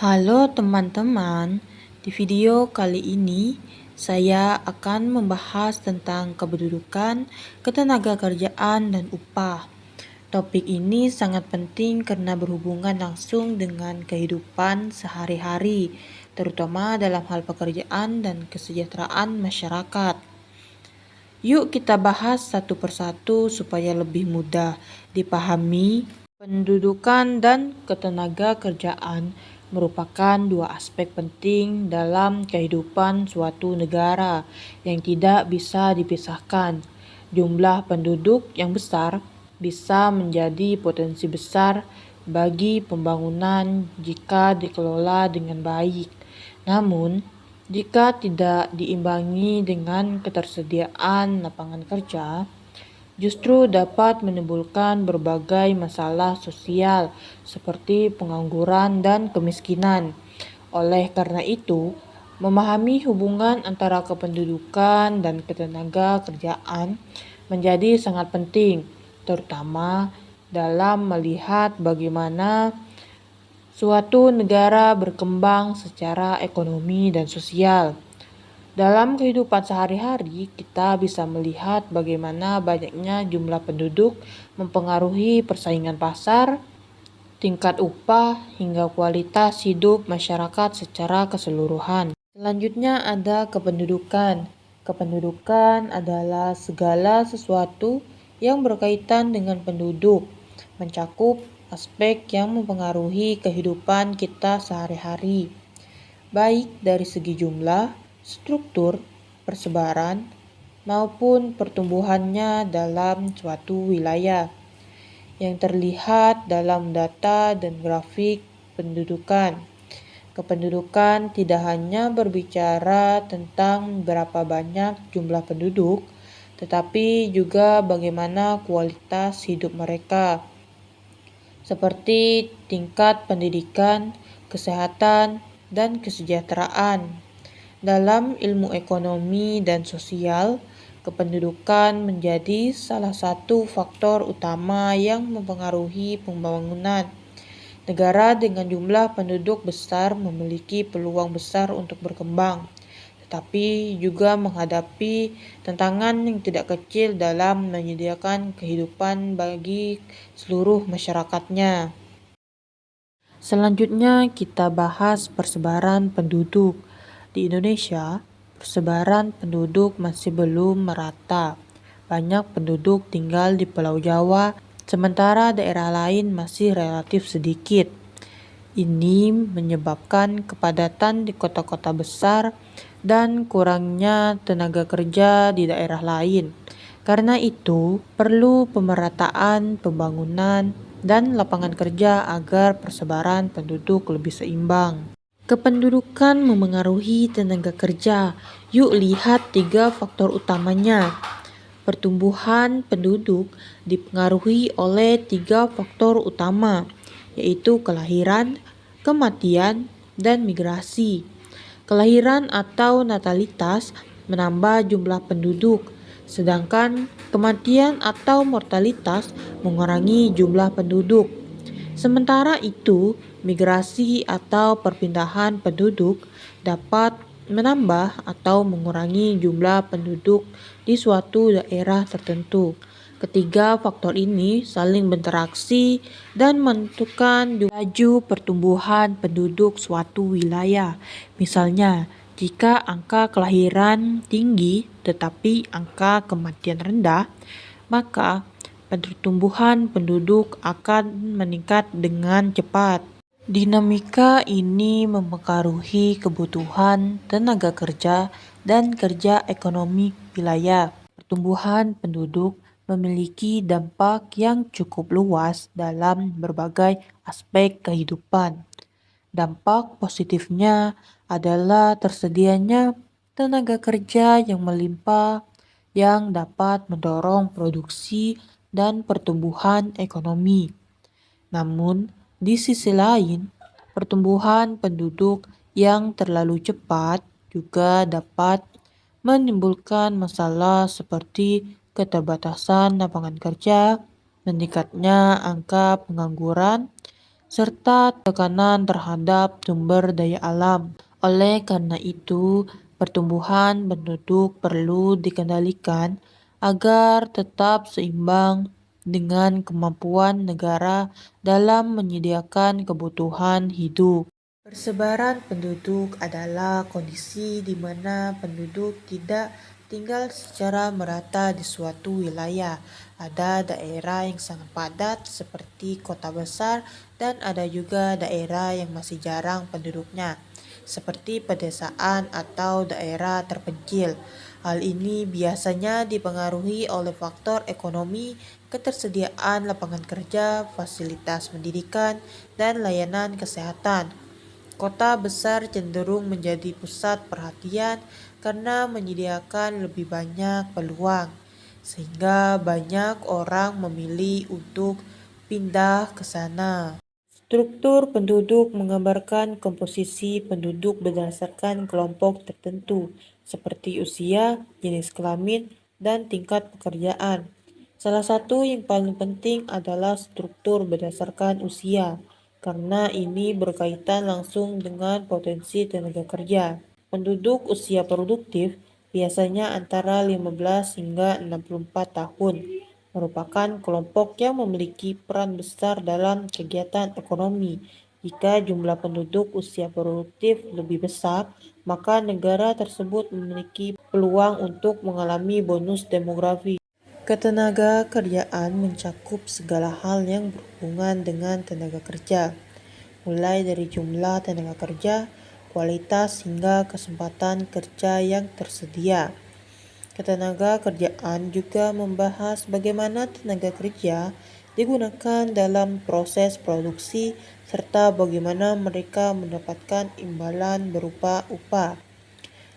Halo teman-teman, di video kali ini saya akan membahas tentang kependudukan, ketenagakerjaan, dan upah. Topik ini sangat penting karena berhubungan langsung dengan kehidupan sehari-hari, terutama dalam hal pekerjaan dan kesejahteraan masyarakat. Yuk kita bahas satu persatu supaya lebih mudah dipahami. Pendudukan dan ketenagakerjaan merupakan dua aspek penting dalam kehidupan suatu negara yang tidak bisa dipisahkan. Jumlah penduduk yang besar bisa menjadi potensi besar bagi pembangunan jika dikelola dengan baik. Namun, jika tidak diimbangi dengan ketersediaan lapangan kerja, justru dapat menimbulkan berbagai masalah sosial seperti pengangguran dan kemiskinan. Oleh karena itu, memahami hubungan antara kependudukan dan ketenagakerjaan menjadi sangat penting, terutama dalam melihat bagaimana suatu negara berkembang secara ekonomi dan sosial. Dalam kehidupan sehari-hari, kita bisa melihat bagaimana banyaknya jumlah penduduk mempengaruhi persaingan pasar, tingkat upah, hingga kualitas hidup masyarakat secara keseluruhan. Selanjutnya ada kependudukan. Kependudukan adalah segala sesuatu yang berkaitan dengan penduduk, mencakup aspek yang mempengaruhi kehidupan kita sehari-hari, baik dari segi jumlah, struktur, persebaran, maupun pertumbuhannya dalam suatu wilayah yang terlihat dalam data dan grafik pendudukan. Kependudukan tidak hanya berbicara tentang berapa banyak jumlah penduduk, tetapi juga bagaimana kualitas hidup mereka, seperti tingkat pendidikan, kesehatan, dan kesejahteraan. Dalam ilmu ekonomi dan sosial, kependudukan menjadi salah satu faktor utama yang mempengaruhi pembangunan. Negara dengan jumlah penduduk besar memiliki peluang besar untuk berkembang, tetapi juga menghadapi tantangan yang tidak kecil dalam menyediakan kehidupan bagi seluruh masyarakatnya. Selanjutnya kita bahas persebaran penduduk. Di Indonesia, persebaran penduduk masih belum merata. Banyak penduduk tinggal di Pulau Jawa, sementara daerah lain masih relatif sedikit. Ini menyebabkan kepadatan di kota-kota besar dan kurangnya tenaga kerja di daerah lain. Karena itu, perlu pemerataan pembangunan dan lapangan kerja agar persebaran penduduk lebih seimbang. Kependudukan memengaruhi tenaga kerja. Yuk lihat 3 faktor utamanya. Pertumbuhan penduduk dipengaruhi oleh 3 faktor utama, yaitu kelahiran, kematian, dan migrasi. Kelahiran atau natalitas menambah jumlah penduduk, sedangkan kematian atau mortalitas mengurangi jumlah penduduk. Sementara itu, migrasi atau perpindahan penduduk dapat menambah atau mengurangi jumlah penduduk di suatu daerah tertentu. Ketiga faktor ini saling berinteraksi dan menentukan laju pertumbuhan penduduk suatu wilayah. Misalnya, jika angka kelahiran tinggi tetapi angka kematian rendah, maka pertumbuhan penduduk akan meningkat dengan cepat. Dinamika ini mempengaruhi kebutuhan tenaga kerja dan kerja ekonomi wilayah. Pertumbuhan penduduk memiliki dampak yang cukup luas dalam berbagai aspek kehidupan. Dampak positifnya adalah tersedianya tenaga kerja yang melimpah yang dapat mendorong produksi dan pertumbuhan ekonomi. Namun, di sisi lain, pertumbuhan penduduk yang terlalu cepat juga dapat menimbulkan masalah seperti keterbatasan lapangan kerja, meningkatnya angka pengangguran, serta tekanan terhadap sumber daya alam. Oleh karena itu, pertumbuhan penduduk perlu dikendalikan agar tetap seimbang dengan kemampuan negara dalam menyediakan kebutuhan hidup. Persebaran penduduk adalah kondisi di mana penduduk tidak tinggal secara merata di suatu wilayah. Ada daerah yang sangat padat seperti kota besar dan ada juga daerah yang masih jarang penduduknya, seperti pedesaan atau daerah terpencil. Hal ini biasanya dipengaruhi oleh faktor ekonomi, ketersediaan lapangan kerja, fasilitas pendidikan, dan layanan kesehatan. Kota besar cenderung menjadi pusat perhatian karena menyediakan lebih banyak peluang, sehingga banyak orang memilih untuk pindah ke sana. Struktur penduduk menggambarkan komposisi penduduk berdasarkan kelompok tertentu, seperti usia, jenis kelamin, dan tingkat pekerjaan. Salah satu yang paling penting adalah struktur berdasarkan usia, karena ini berkaitan langsung dengan potensi tenaga kerja. Penduduk usia produktif biasanya antara 15 hingga 64 tahun, merupakan kelompok yang memiliki peran besar dalam kegiatan ekonomi. Jika jumlah penduduk usia produktif lebih besar, maka negara tersebut memiliki peluang untuk mengalami bonus demografi. Ketenaga kerjaan mencakup segala hal yang berhubungan dengan tenaga kerja, mulai dari jumlah tenaga kerja, kualitas, hingga kesempatan kerja yang tersedia. Ketenaga kerjaan juga membahas bagaimana tenaga kerja digunakan dalam proses produksi serta bagaimana mereka mendapatkan imbalan berupa upah.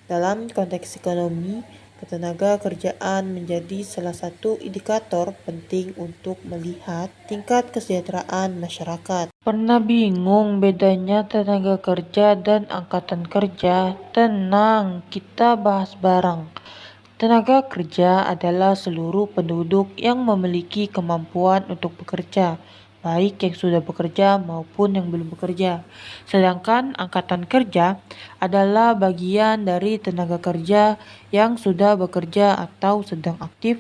Dalam konteks ekonomi, ketenaga kerjaan menjadi salah satu indikator penting untuk melihat tingkat kesejahteraan masyarakat. Pernah bingung bedanya tenaga kerja dan angkatan kerja? Tenang, kita bahas bareng. Tenaga kerja adalah seluruh penduduk yang memiliki kemampuan untuk bekerja, baik yang sudah bekerja maupun yang belum bekerja. Sedangkan angkatan kerja adalah bagian dari tenaga kerja yang sudah bekerja atau sedang aktif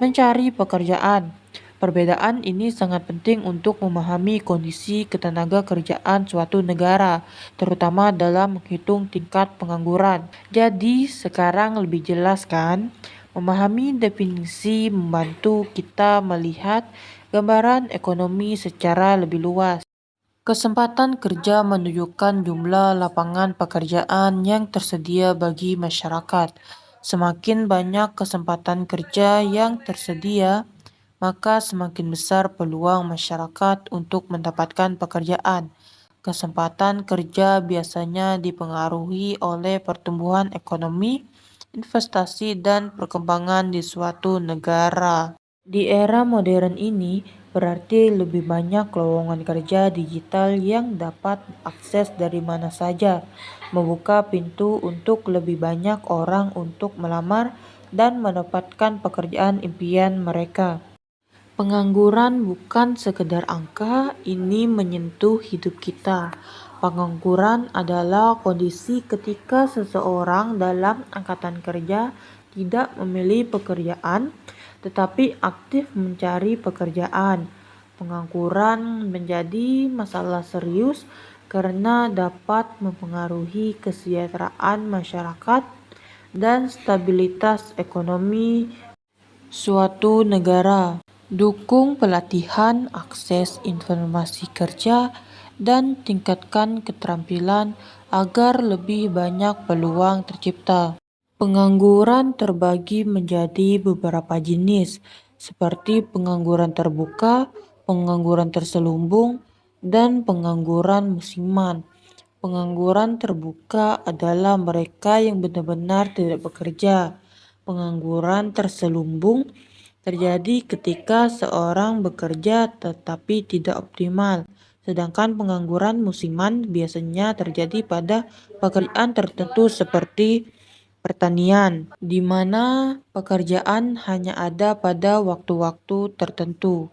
mencari pekerjaan. Perbedaan ini sangat penting untuk memahami kondisi ketenaga kerjaan suatu negara, terutama dalam menghitung tingkat pengangguran. Jadi, sekarang lebih jelas kan? Memahami definisi membantu kita melihat gambaran ekonomi secara lebih luas. Kesempatan kerja menunjukkan jumlah lapangan pekerjaan yang tersedia bagi masyarakat. Semakin banyak kesempatan kerja yang tersedia, maka semakin besar peluang masyarakat untuk mendapatkan pekerjaan. Kesempatan kerja biasanya dipengaruhi oleh pertumbuhan ekonomi, investasi, dan perkembangan di suatu negara. Di era modern ini, berarti lebih banyak lowongan kerja digital yang dapat akses dari mana saja, membuka pintu untuk lebih banyak orang untuk melamar dan mendapatkan pekerjaan impian mereka. Pengangguran bukan sekedar angka, ini menyentuh hidup kita. Pengangguran adalah kondisi ketika seseorang dalam angkatan kerja tidak memilih pekerjaan, tetapi aktif mencari pekerjaan. Pengangguran menjadi masalah serius karena dapat mempengaruhi kesejahteraan masyarakat dan stabilitas ekonomi suatu negara. Dukung pelatihan, akses informasi kerja, dan tingkatkan keterampilan agar lebih banyak peluang tercipta. Pengangguran terbagi menjadi beberapa jenis, seperti pengangguran terbuka, pengangguran terselubung, dan pengangguran musiman. Pengangguran terbuka adalah mereka yang benar-benar tidak bekerja. Pengangguran terselubung terjadi ketika seorang bekerja tetapi tidak optimal. Sedangkan pengangguran musiman biasanya terjadi pada pekerjaan tertentu seperti pertanian, di mana pekerjaan hanya ada pada waktu-waktu tertentu.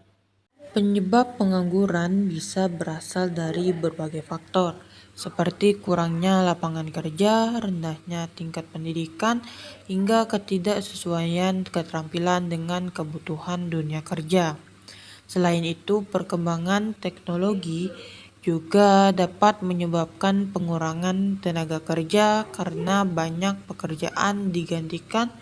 Penyebab pengangguran bisa berasal dari berbagai faktor, seperti kurangnya lapangan kerja, rendahnya tingkat pendidikan, hingga ketidaksesuaian keterampilan dengan kebutuhan dunia kerja. Selain itu, perkembangan teknologi juga dapat menyebabkan pengurangan tenaga kerja karena banyak pekerjaan digantikan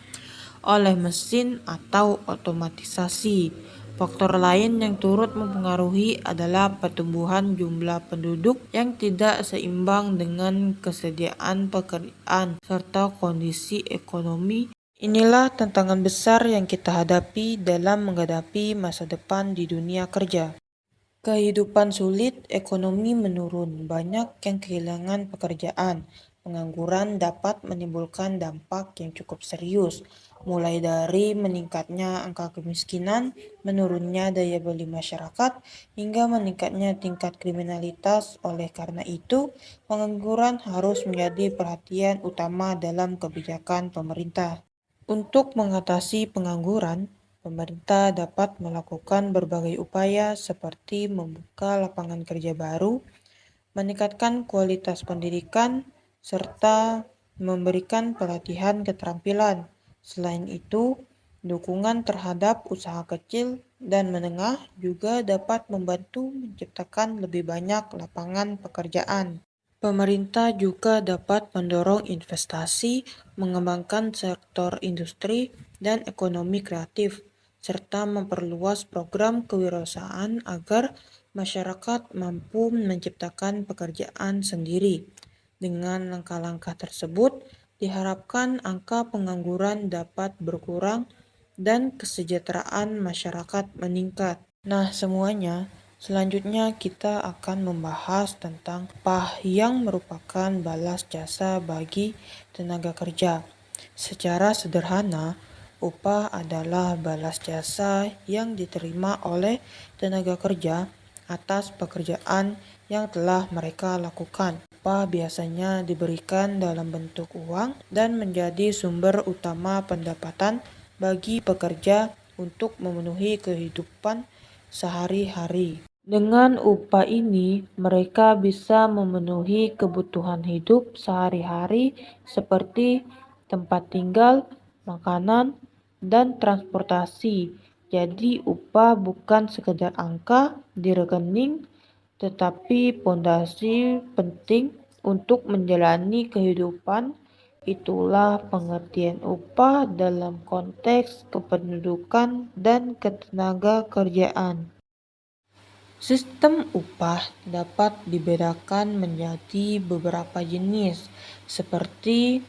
oleh mesin atau otomatisasi. Faktor lain yang turut mempengaruhi adalah pertumbuhan jumlah penduduk yang tidak seimbang dengan kesediaan pekerjaan serta kondisi ekonomi. Inilah tantangan besar yang kita hadapi dalam menghadapi masa depan di dunia kerja. Kehidupan sulit, ekonomi menurun, banyak yang kehilangan pekerjaan. Pengangguran dapat menimbulkan dampak yang cukup serius, mulai dari meningkatnya angka kemiskinan, menurunnya daya beli masyarakat, hingga meningkatnya tingkat kriminalitas. Oleh karena itu, pengangguran harus menjadi perhatian utama dalam kebijakan pemerintah. Untuk mengatasi pengangguran, pemerintah dapat melakukan berbagai upaya seperti membuka lapangan kerja baru, meningkatkan kualitas pendidikan, serta memberikan pelatihan keterampilan. Selain itu, dukungan terhadap usaha kecil dan menengah juga dapat membantu menciptakan lebih banyak lapangan pekerjaan. Pemerintah juga dapat mendorong investasi, mengembangkan sektor industri dan ekonomi kreatif, serta memperluas program kewirausahaan agar masyarakat mampu menciptakan pekerjaan sendiri. Dengan langkah-langkah tersebut, diharapkan angka pengangguran dapat berkurang dan kesejahteraan masyarakat meningkat. Nah, semuanya, selanjutnya kita akan membahas tentang upah yang merupakan balas jasa bagi tenaga kerja. Secara sederhana, upah adalah balas jasa yang diterima oleh tenaga kerja atas pekerjaan yang telah mereka lakukan. Upah biasanya diberikan dalam bentuk uang dan menjadi sumber utama pendapatan bagi pekerja untuk memenuhi kehidupan sehari-hari. Dengan upah ini, mereka bisa memenuhi kebutuhan hidup sehari-hari seperti tempat tinggal, makanan, dan transportasi. Jadi upah bukan sekedar angka di rekening, tetapi pondasi penting untuk menjalani kehidupan. Itulah pengertian upah dalam konteks kependudukan dan ketenaga kerjaan. Sistem upah dapat dibedakan menjadi beberapa jenis, seperti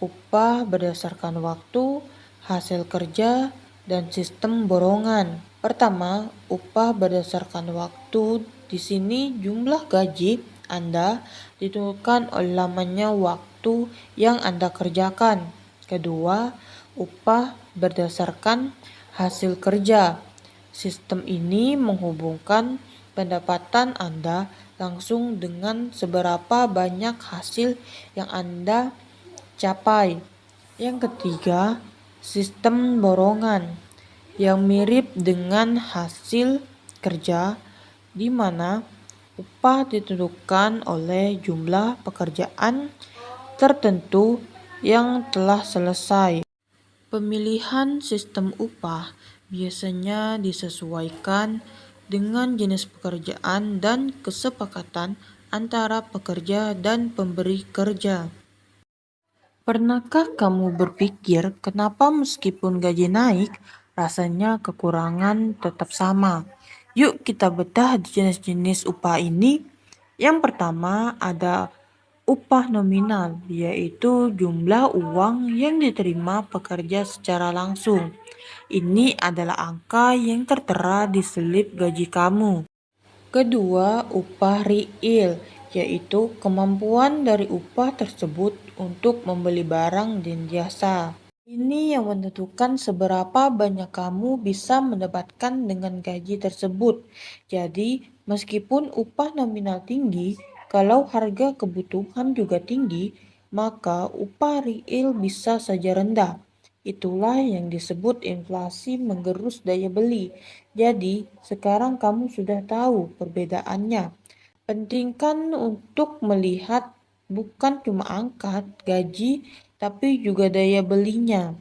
upah berdasarkan waktu, hasil kerja, dan sistem borongan. Pertama, upah berdasarkan waktu. Di sini jumlah gaji Anda ditentukan oleh lamanya waktu yang Anda kerjakan. Kedua, upah berdasarkan hasil kerja. Sistem ini menghubungkan pendapatan Anda langsung dengan seberapa banyak hasil yang Anda capai. Yang ketiga, sistem borongan yang mirip dengan hasil kerja, di mana upah ditentukan oleh jumlah pekerjaan tertentu yang telah selesai. Pemilihan sistem upah biasanya disesuaikan dengan jenis pekerjaan dan kesepakatan antara pekerja dan pemberi kerja. Pernahkah kamu berpikir kenapa meskipun gaji naik, rasanya kekurangan tetap sama? Yuk kita bedah jenis-jenis upah ini. Yang pertama ada upah nominal, yaitu jumlah uang yang diterima pekerja secara langsung. Ini adalah angka yang tertera di selip gaji kamu. Kedua, upah real, yaitu kemampuan dari upah tersebut untuk membeli barang dan jasa. Ini yang menentukan seberapa banyak kamu bisa mendapatkan dengan gaji tersebut. Jadi, meskipun upah nominal tinggi, kalau harga kebutuhan juga tinggi, maka upah real bisa saja rendah. Itulah yang disebut inflasi menggerus daya beli. Jadi, sekarang kamu sudah tahu perbedaannya. Penting kan untuk melihat bukan cuma angka gaji, tapi juga daya belinya.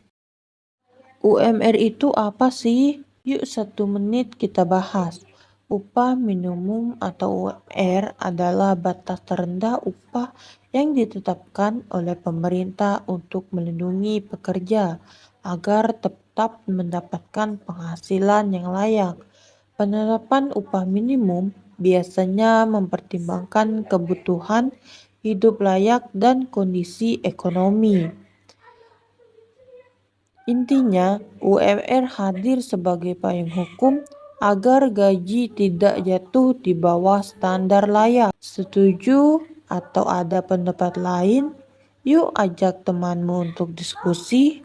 UMR itu apa sih? Yuk 1 menit kita bahas. Upah minimum atau UMR adalah batas terendah upah yang ditetapkan oleh pemerintah untuk melindungi pekerja agar tetap mendapatkan penghasilan yang layak. Penerapan upah minimum biasanya mempertimbangkan kebutuhan hidup layak dan kondisi ekonomi. Intinya, UMR hadir sebagai payung hukum agar gaji tidak jatuh di bawah standar layak. Setuju atau ada pendapat lain? Yuk ajak temanmu untuk diskusi.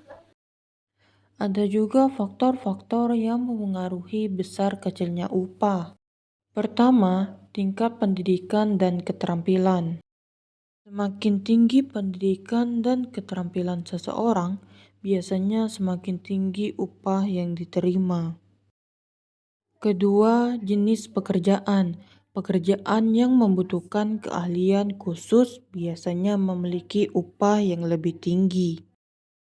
Ada juga faktor-faktor yang memengaruhi besar kecilnya upah. Pertama, tingkat pendidikan dan keterampilan. Semakin tinggi pendidikan dan keterampilan seseorang, biasanya semakin tinggi upah yang diterima. Kedua, jenis pekerjaan. Pekerjaan yang membutuhkan keahlian khusus biasanya memiliki upah yang lebih tinggi.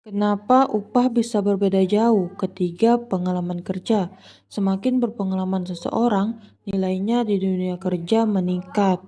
Kenapa upah bisa berbeda jauh? Ketiga, pengalaman kerja. Semakin berpengalaman seseorang, nilainya di dunia kerja meningkat.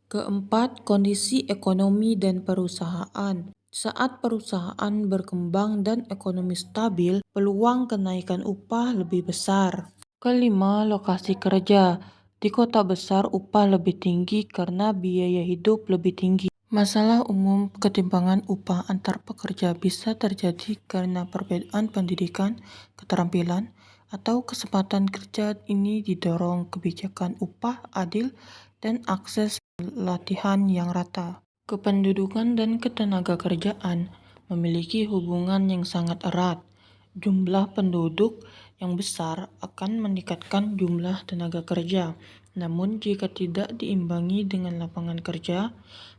Keempat, kondisi ekonomi dan perusahaan. Saat perusahaan berkembang dan ekonomi stabil, peluang kenaikan upah lebih besar. Kelima, lokasi kerja. Di kota besar, upah lebih tinggi karena biaya hidup lebih tinggi. Masalah umum ketimpangan upah antar pekerja bisa terjadi karena perbedaan pendidikan, keterampilan, atau kesempatan kerja. Ini didorong kebijakan upah adil dan akses latihan yang rata. Kependudukan dan ketenaga kerjaan memiliki hubungan yang sangat erat. Jumlah penduduk yang besar akan meningkatkan jumlah tenaga kerja. Namun jika tidak diimbangi dengan lapangan kerja,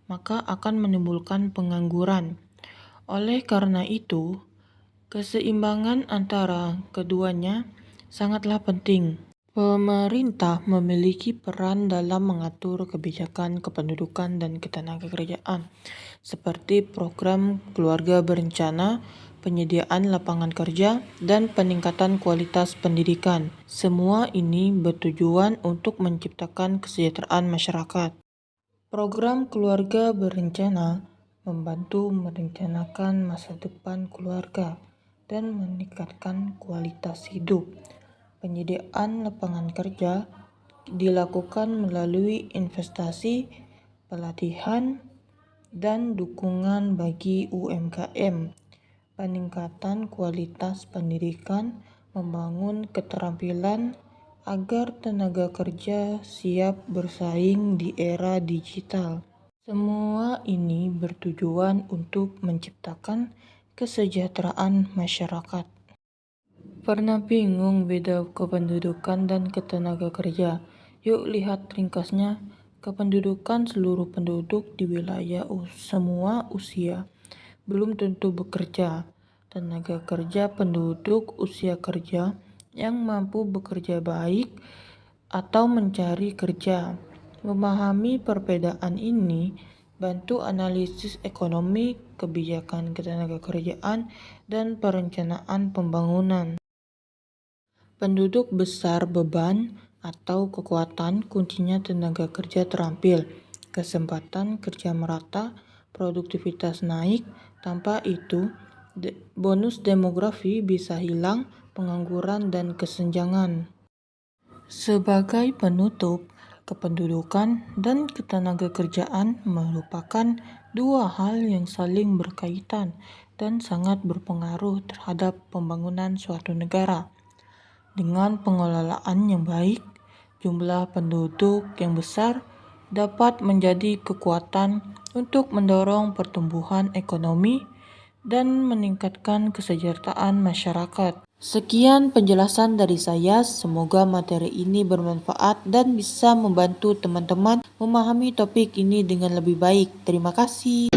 maka akan menimbulkan pengangguran. Oleh karena itu, keseimbangan antara keduanya sangatlah penting. Pemerintah memiliki peran dalam mengatur kebijakan kependudukan dan ketenagakerjaan, seperti program keluarga berencana, penyediaan lapangan kerja, dan peningkatan kualitas pendidikan. Semua ini bertujuan untuk menciptakan kesejahteraan masyarakat. Program keluarga berencana membantu merencanakan masa depan keluarga dan meningkatkan kualitas hidup. Penyediaan lapangan kerja dilakukan melalui investasi, pelatihan, dan dukungan bagi UMKM. Peningkatan kualitas pendidikan membangun keterampilan agar tenaga kerja siap bersaing di era digital. Semua ini bertujuan untuk menciptakan kesejahteraan masyarakat. Pernah bingung beda kependudukan dan ketenaga kerja? Yuk lihat ringkasnya. Kependudukan seluruh penduduk di wilayah semua usia, belum tentu bekerja. Tenaga kerja penduduk usia kerja yang mampu bekerja baik atau mencari kerja. Memahami perbedaan ini bantu analisis ekonomi, kebijakan ketenagakerjaan, dan perencanaan pembangunan. Penduduk besar beban atau kekuatan kuncinya tenaga kerja terampil, kesempatan kerja merata, produktivitas naik. Tanpa itu, bonus demografi bisa hilang, pengangguran dan kesenjangan. Sebagai penutup, kependudukan dan ketenagakerjaan merupakan dua hal yang saling berkaitan dan sangat berpengaruh terhadap pembangunan suatu negara. Dengan pengelolaan yang baik, jumlah penduduk yang besar dapat menjadi kekuatan untuk mendorong pertumbuhan ekonomi dan meningkatkan kesejahteraan masyarakat. Sekian penjelasan dari saya, semoga materi ini bermanfaat dan bisa membantu teman-teman memahami topik ini dengan lebih baik. Terima kasih.